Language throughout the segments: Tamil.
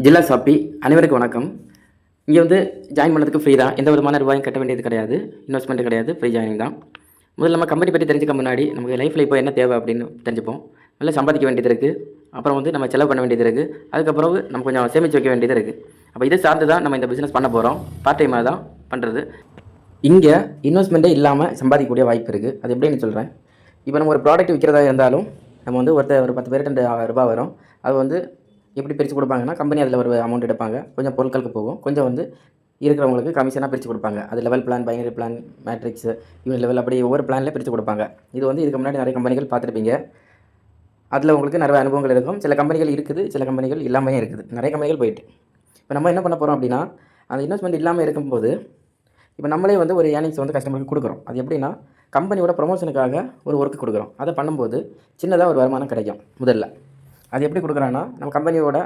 ஜில்லா ஷாப்பி அனைவருக்கும் வணக்கம். இங்கே வந்து ஜாயின் பண்ணதுக்கு ஃப்ரீ தான். எந்த விதமான ரூபாயும் கட்ட வேண்டியது கிடையாது. இன்வெஸ்ட்மெண்ட் கிடையாது. ஃப்ரீ ஜாயினிங் தான். முதல்ல நம்ம கம்பெனி பற்றி தெரிஞ்சுக்க முன்னாடி நமக்கு லைஃப்பில் இப்போ என்ன தேவை அப்படின்னு தெரிஞ்சுப்போம். நல்லா சம்பாதிக்க வேண்டியது இருக்குது. அப்புறம் வந்து நம்ம செலவு பண்ண வேண்டியது இருக்குது. அதுக்கப்புறம் நம்ம கொஞ்சம் சேமித்து வைக்க வேண்டியது இருக்குது. அப்போ இதை சார்ந்து தான் நம்ம இந்த பிஸ்னஸ் பண்ண போகிறோம். பார்ட் டைமாக தான் பண்ணுறது. இங்கே இன்வெஸ்ட்மெண்ட்டே இல்லாமல் சம்பாதிக்கக்கூடிய வாய்ப்பு இருக்குது. அது எப்படின்னு சொல்கிறேன். இப்போ நம்ம ஒரு ப்ராடக்ட் விற்கிறதா இருந்தாலும் நம்ம வந்து ஒரு 10 பேர்கிட்ட ரூபா வரும். அது வந்து எப்படி பிரித்து கொடுப்பாங்கன்னா, கம்பெனி அதில் ஒரு அமௌண்ட் எடுப்பாங்க. கொஞ்சம் பொருட்களுக்கு போகும். கொஞ்சம் வந்து இருக்கிறவங்களுக்கு கமிஷனாக பிரித்து கொடுப்பாங்க. அது level plan, binary plan, matrix, unit level அப்படி ஒவ்வொரு பிளான்லேயே பிரித்து கொடுப்பாங்க. இது வந்து இதுக்கு முன்னாடி நிறைய கம்பெனிகள் பார்த்துருப்பீங்க. அதில் உங்களுக்கு நிறைய அனுபவங்கள் இருக்கும். சில கம்பெனிகள் இருக்குது, சில கம்பெனிகள் இல்லாமையே இருக்குது. நிறைய கம்பெனிகள் போயிட்டு இப்போ நம்ம என்ன பண்ண போகிறோம் அப்படின்னா, அந்த இன்வெஸ்ட்மெண்ட் இல்லாமல் இருக்கும்போது இப்போ நம்மளே வந்து ஒரு ஏர்னிங்ஸ் வந்து கஸ்டமருக்கு கொடுக்குறோம். அது எப்படின்னா, கம்பெனியோட ப்ரொமோஷனுக்காக ஒரு ஒர்க் கொடுக்குறோம். அதை பண்ணும்போது சின்னதாக ஒரு வருமானம் கிடைக்கும் முதல்ல. அது எப்படி கொடுக்குறான்னா, நம்ம கம்பெனியோட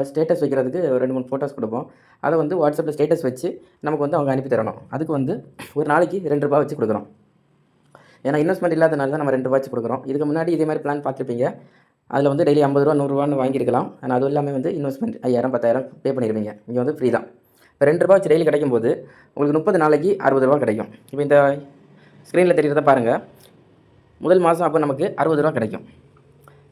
ஸ்டேட்டஸ் வைக்கிறதுக்கு 2, 3 ஃபோட்டோஸ் கொடுப்போம். அதை வந்து வாட்ஸ்அப்பில் ஸ்டேட்டஸ் வச்சு நமக்கு வந்து அவங்க அனுப்பி தரணும். அதுக்கு வந்து ஒரு நாளைக்கு ரூ. 2 வச்சு கொடுக்குறோம். ஏன்னா இன்வெஸ்ட்மெண்ட் இல்லாதனால தான் நம்ம ரூ. 2 வச்சு கொடுக்குறோம். இதுக்கு முன்னாடி இதே மாதிரி பிளான் பார்த்துருப்பீங்க. அதில் வந்து டெய்லி ரூ. 50 100 வாங்கியிருக்கலாம். ஆனால் அது எல்லாமே வந்து இன்வெஸ்ட்மெண்ட் 5000 10,000 பே பண்ணிடுவீங்க. இங்கே வந்து ஃப்ரீ தான். இப்போ ரூ. 2 வச்சு டெய்லி கிடைக்கும்போது உங்களுக்கு 30 நாளைக்கு ரூ. 60 கிடைக்கும். இப்போ இந்த ஸ்க்ரீனில் தெரிகிறத பாருங்கள். முதல் மாதம் அப்போ நமக்கு ரூ. 60 கிடைக்கும்.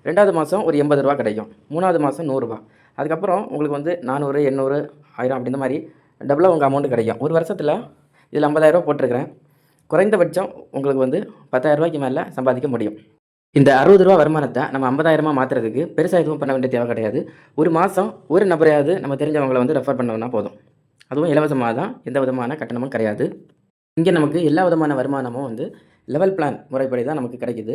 2வது மாதம் ஒரு ரூ. 80 கிடைக்கும். 3வது மாதம் ரூ. 100. அதுக்கப்புறம் உங்களுக்கு வந்து 400 800 1000 அப்படி இந்த மாதிரி டபுளாக உங்கள் அமௌண்ட்டு கிடைக்கும். ஒரு வருஷத்தில் இதில் 50,000 போட்டிருக்கிறேன். குறைந்தபட்சம் உங்களுக்கு வந்து ரூ. 10,000 மேலே சம்பாதிக்க முடியும். இந்த ரூ. 60 வருமானத்தை நம்ம 50,000 மாற்றுறதுக்கு பெருசாக எதுவும் பண்ண வேண்டிய தேவை கிடையாது. ஒரு மாதம் ஒரு நபரையாவது நம்ம தெரிஞ்சவங்களை வந்து ரெஃபர் பண்ணோம்னா போதும். அதுவும் இலவசமாக தான், எந்த விதமான கட்டணமும் கிடையாது. இங்கே நமக்கு எல்லா விதமான வருமானமும் வந்து லெவல் பிளான் முறைப்படி தான் நமக்கு கிடைக்குது.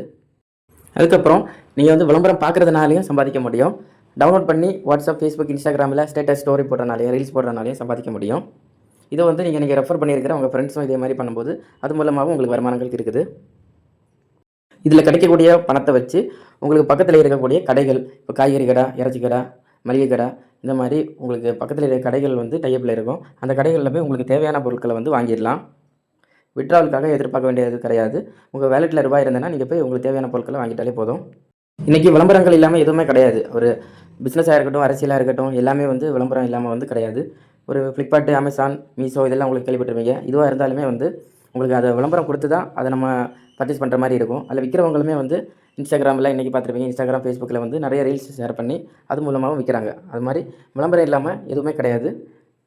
அதுக்கப்புறம் நீங்கள் வந்து விளம்பரம் பார்க்குறதுனாலையும் சம்பாதிக்க முடியும். டவுன்லோட் பண்ணி வாட்ஸ்அப், ஃபேஸ்புக், இன்ஸ்டாகிராமில் ஸ்டேட்டஸ் ஸ்டோரி போடுறனாலையும் ரீல்ஸ் போடுறனாலையும் சம்பாதிக்க முடியும். இதை வந்து நீங்கள் ரெஃபர் பண்ணியிருக்கிற உங்கள் ஃப்ரெண்ட்ஸும் இதே மாதிரி பண்ணும்போது அது மூலமாகவும் உங்களுக்கு வருமானங்கள் இருக்குது. இதில் கிடைக்கக்கூடிய பணத்தை வச்சு உங்களுக்கு பக்கத்தில் இருக்கக்கூடிய கடைகள், இப்போ காய்கறி கடை, இறைச்சி கடை, மளிகை கடை, இந்த மாதிரி உங்களுக்கு பக்கத்தில் இருக்கிற கடைகள் வந்து டைப்பில் இருக்கும். அந்த கடைகளில் போய் உங்களுக்கு தேவையான பொருட்களை வந்து வாங்கிடலாம். விட்ராவலுக்காக எதிர்பார்க்க வேண்டியது கிடையாது. உங்கள் வேலெட்டில் ரூபாய் இருந்ததுன்னா நீங்கள் போய் உங்களுக்கு தேவையான பொருட்களை வாங்கிட்டாலே போதும். இன்றைக்கி விளம்பரங்கள் இல்லாமல் எதுவுமே கிடையாது. ஒரு பிஸ்னஸாக இருக்கட்டும், அரசியலாக இருக்கட்டும், எல்லாமே வந்து விளம்பரம் இல்லாமல் வந்து கிடையாது. ஒரு ஃப்ளிப்கார்ட், அமேசான், மீஷோ இதெல்லாம் உங்களுக்கு கேள்விப்பட்டிருப்பீங்க. இதுவாக இருந்தாலுமே வந்து உங்களுக்கு அதை விளம்பரம் கொடுத்து தான் அதை நம்ம பர்ச்சேஸ் பண்ணுற மாதிரி இருக்கும். அதில் விற்கிறவங்களுமே வந்து இன்ஸ்டாகிராமில் இன்றைக்கி பார்த்துருப்பீங்க. இன்ஸ்டாகிராம், ஃபேஸ்புக்கில் வந்து நிறைய ரீல்ஸ் ஷேர் பண்ணி அது மூலமாகவும் விற்கிறாங்க. அது மாதிரி விளம்பரம் இல்லாமல் எதுவுமே கிடையாது.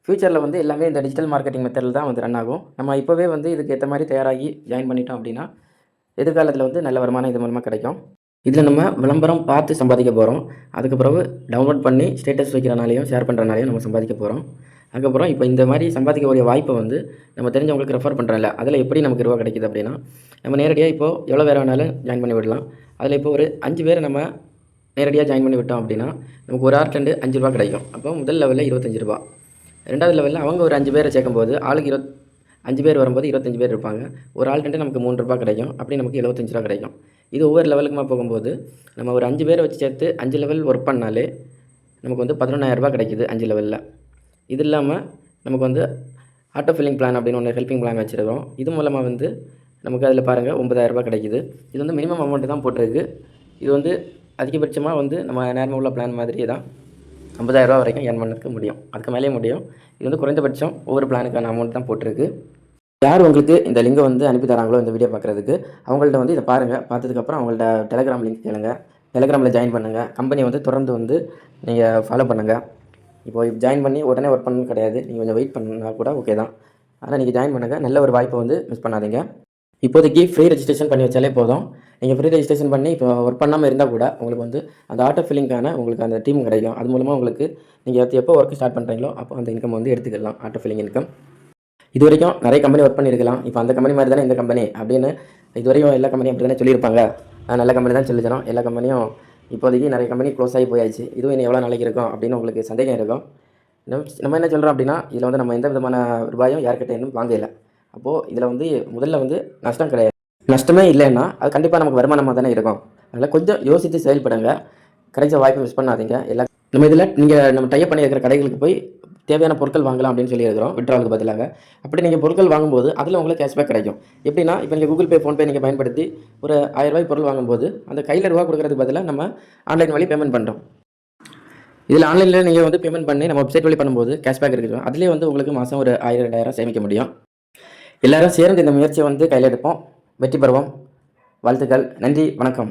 ஃப்யூச்சரில் வந்து எல்லாமே இந்த டிஜிட்டல் மார்க்கெட்டிங் மெத்தடில் தான் வந்து ரன் ஆகும். நம்ம இப்போவே வந்து இதுக்கு ஏற்ற மாதிரி தயாராகி ஜாயின் பண்ணிட்டோம் அப்படின்னா எதிர்காலத்தில் வந்து நல்ல வருமானம் இது மூலமாக கிடைக்கும். இதில் நம்ம விளம்பரம் பார்த்து சம்பாதிக்க போகிறோம். அதுக்கப்புறம் டவுன்லோட் பண்ணி ஸ்டேட்டஸ் வைக்கிறனாலையும் ஷேர் பண்ணுறனாலையும் நம்ம சம்பாதிக்க போகிறோம். அதுக்கப்புறம் இப்போ இந்த மாதிரி சம்பாதிக்கக்கூடிய வாய்ப்பை வந்து நம்ம தெரிஞ்சவங்களுக்கு ரெஃபர் பண்ணுறோம்ல, அதில் எப்படி நமக்கு ரூபா கிடைக்குது அப்படின்னா, நம்ம நேரடியாக இப்போது எவ்வளோ பேர் வேணாலும் ஜாயின் பண்ணி விடலாம். அதில் இப்போ ஒரு 5 பேர் நம்ம நேரடியாக ஜாயின் பண்ணி விட்டோம் அப்படின்னா நமக்கு ஒரு ஆர்ட்லேருந்து ரூ. 5 கிடைக்கும். அப்போ முதல் லெவலில் ரூ. 25. 2வது லெவலில் அவங்க ஒரு 5 பேரை சேர்க்கும்போது ஆளுக்கு 5 பேர் வரும்போது 25 பேர் இருப்பாங்க. ஒரு ஆள்கிட்ட நமக்கு ரூ. 3 கிடைக்கும். அப்படி நமக்கு ரூ. 75 கிடைக்கும். இது ஒவ்வொரு லெவலுக்குமா போகும்போது நம்ம ஒரு 5 பேரை வச்சு சேர்த்து 5 லெவல் ஒர்க் பண்ணாலே நமக்கு வந்து ரூ. 11,000 கிடைக்குது 5 லெவலில். இது இல்லாமல் நமக்கு வந்து ஆட்டோ ஃபில்லிங் பிளான் அப்படின்னு ஒன்று ஹெல்பிங் பிளான் வச்சுருக்கோம். இது மூலமாக வந்து நமக்கு அதில் பாருங்கள் ரூ. 9,000 கிடைக்குது. இது வந்து மினிமம் அமௌண்ட்டு தான் போட்டிருக்கு. இது வந்து அதிகபட்சமாக வந்து நம்ம நேர்மை உள்ள பிளான் மாதிரி தான் ரூ. 50,000 வரைக்கும் ஏர்ன் பண்ண முடியும். அதுக்கு மேலேயே முடியும். இது வந்து குறைந்தபட்சம் ஒவ்வொரு பிளானுக்கான அமௌண்ட் தான் போட்டிருக்கு. யார் உங்களுக்கு இந்த லிங்கை வந்து அனுப்பி தராங்களோ இந்த வீடியோ பார்க்குறதுக்கு, அவங்கள்ட்ட வந்து இதை பாருங்கள். பார்த்ததுக்கப்புறம் அவங்கள்ட்ட டெலகிராம் லிங்க் கேளுங்க. டெலகிராமில் ஜாயின் பண்ணுங்கள். கம்பெனி வந்து தொடர்ந்து வந்து நீங்கள் ஃபாலோ பண்ணுங்கள். இப்போ ஜாயின் பண்ணி உடனே ஒர்க் பண்ணணும்னு கிடையாது. நீங்கள் கொஞ்சம் வெயிட் பண்ணால் கூட ஓகே தான். ஆனால் நீங்கள் ஜாயின் பண்ணுங்கள். நல்ல ஒரு வாய்ப்பை வந்து மிஸ் பண்ணாதீங்க. இப்போதைக்கு ஃப்ரீ ரெஜிஸ்ட்ரேஷன் பண்ணி வச்சாலே போதும். நீங்கள் ஃப்ரீ ரெஜிஸ்ட்ரேஷன் பண்ணி இப்போ ஒர்க் பண்ணாமல் இருந்தால் கூட உங்களுக்கு வந்து அந்த ஆட்டோ ஃபில்லிங்கான உங்களுக்கு அந்த டீம் கிடைக்கும். அது மூலமாக உங்களுக்கு நீங்கள் எப்போ ஒர்க் ஸ்டார்ட் பண்ணுறீங்களோ அப்போ அந்த இன்கம் வந்து எடுத்துக்கலாம். Auto filling income. இது வரைக்கும் நிறைய கம்பெனி ஒர்க் பண்ணியிருக்கலாம். இப்போ அந்த கம்பெனி மாதிரி தானே இந்த கம்பெனி அப்படின்னு இது வரையும் எல்லா கம்பெனியும் அப்படி தானே சொல்லியிருப்பாங்க. நல்ல கம்பெனி தான் சொல்லித்தரோம். எல்லா கம்பெனியும் இப்போதைக்கு நிறைய கம்பெனி க்ளோஸ் ஆகி போயாச்சு. இதுவும் இன்னும் எவ்வளோ நாளைக்கு இருக்கும் அப்படின்னு உங்களுக்கு சந்தேகம் இருக்கும். நம்ம என்ன சொல்கிறோம் அப்படின்னா, இதில் வந்து நம்ம எந்த விதமான ரூபாயும் யார்கிட்ட இன்னும் வாங்கலை. அப்போது இதில் வந்து முதல்ல வந்து நஷ்டம் கிடையாது. நஷ்டமே இல்லைன்னா அது கண்டிப்பாக நமக்கு வருமானமாக தானே இருக்கும். அதனால் கொஞ்சம் யோசித்து செயல்படுங்க. கிடைச்ச வாய்ப்பை மிஸ் பண்ணாதீங்க. நம்ம இதில் நம்ம டைப் பண்ணி இருக்கிற கடைகளுக்கு போய் தேவையான பொருட்கள் வாங்கலாம் அப்படின்னு சொல்லியிருக்கிறோம் விட்ராவுக்கு பதிலாக. அப்படி நீங்கள் பொருட்கள் வாங்கும்போது அதில் உங்களுக்கு கேஷ்பேக் கிடைக்கும். எப்படின்னா, இப்போ நீங்கள் கூகுள் பே, ஃபோன்பே நீங்கள் பயன்படுத்தி ஒரு ரூ. 1000 பொருள் வாங்கும்போது அந்த கையில் ரூபா கொடுக்குறதுக்கு பதிலாக நம்ம ஆன்லைன் வழி பேமெண்ட் பண்ணுறோம். இதில் ஆன்லைனில் நீங்கள் வந்து பேமெண்ட் பண்ணி நம்ம வெப்சைட் வழி பண்ணும்போது கேஷ்பேக் இருக்குது. அதிலே வந்து உங்களுக்கு மாதம் ஒரு 1000 2000 சேமிக்க முடியும். எல்லாரும் சேர்ந்து இந்த முயற்சியை வந்து கையில் எடுப்போம். வெற்றி பெறுவோம். வாழ்த்துக்கள். நன்றி. வணக்கம்.